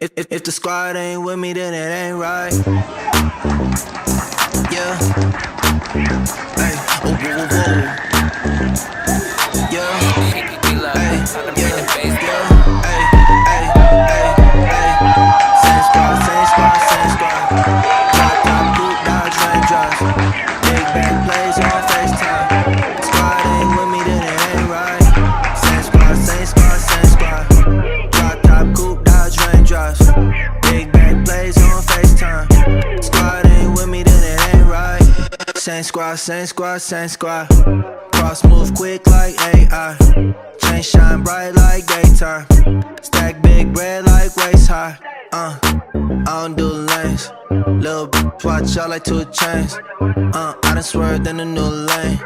If the squad ain't with me, then it ain't right. Yeah. Hey. Oh, whoa, whoa. Yeah. Hey. Yeah. Yeah. Hey. Hey. Hey. Hey. Same squad, same squad, same squad. Drop top, coupe, Dodge, Range drives. Big bang plays on FaceTime. Squad ain't with me, then it ain't right. Same squad, same squad, same squad. Drop top, coupe, Dodge, Range drives. Big bang plays on FaceTime. Squad ain't with me, then it ain't right. Same squad, same squad, same squad. Cross move quick like AI. Chain shine bright like daytime. Stack big bread like waist high. I don't do lanes. Lil' bitch watch out like 2 chains. I done swerved in a new lane.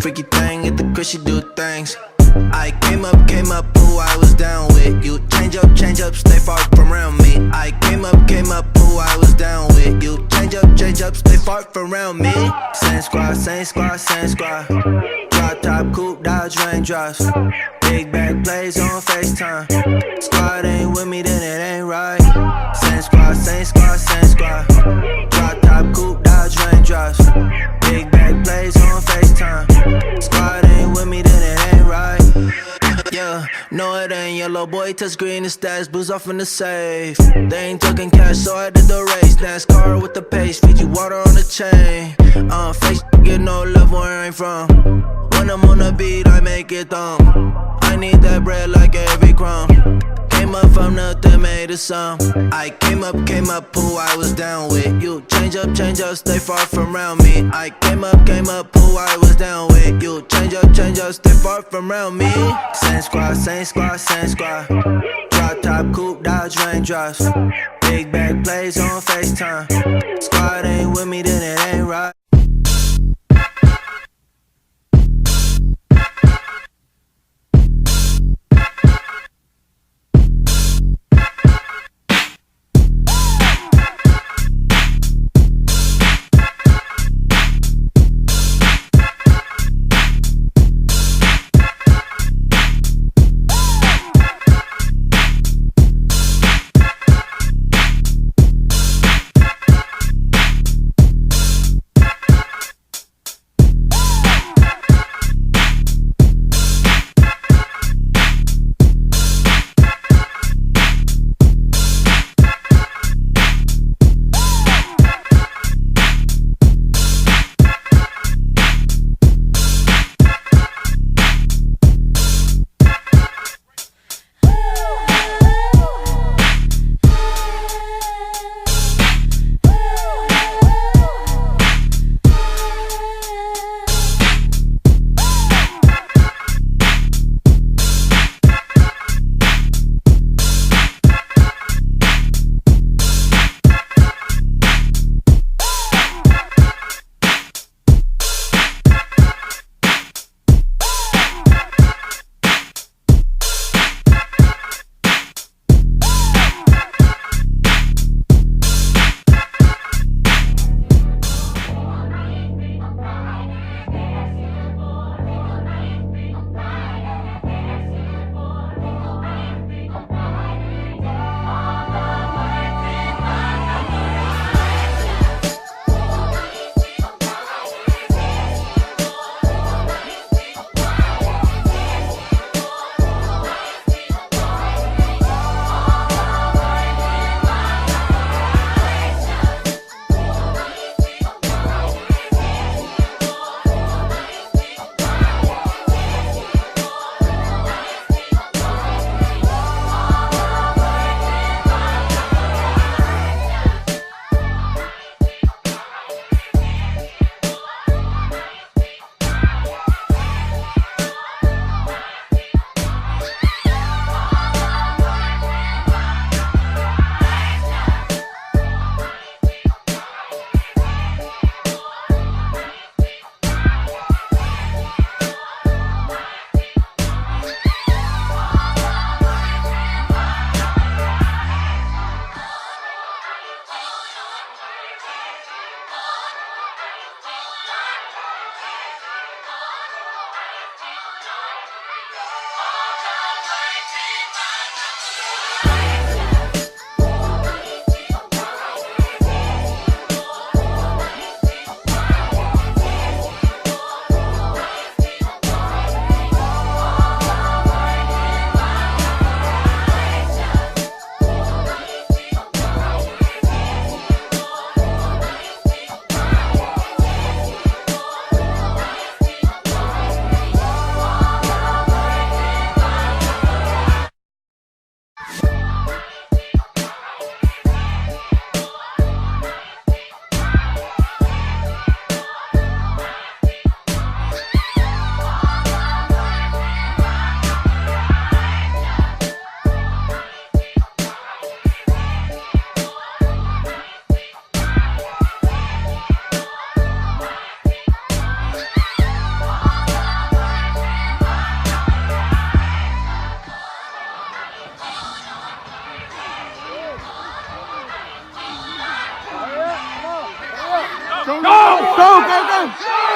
Freaky thing at the crib, she do things. I came up, who I was down with. You change up, stay far from around me. I came up, who I was down with. You change up, stay far from around me. Same squad, same squad, same squad. Drop top, coupe, Dodge, Range drives. Big bag plays on FaceTime. Squad ain't with me, then it ain't right. Same squad, same squad, same squad. Drop top, coupe, Dodge, Range drives. Big bag plays on FaceTime. Squad ain't with me, then it ain't right. Yeah, no it ain't yellow boy, touch green and stats, booze off in the safe. They ain't talking cash, so I did the race. NASCAR with the pace, feed you water on the chain. Face get no love where I ain't from. When I'm on the beat, I make it thumb. I need that bread like every crumb. Came up from nothing, made a sum. I came up, who I was down with. You change up, stay far from around me. I came up, who I was down with. You change up, stay far from around me. Same squad, same squad, same squad. Drop top, coupe, Dodge, Range drives. Big bag plays on FaceTime. Squad ain't with me, then it ain't right. go.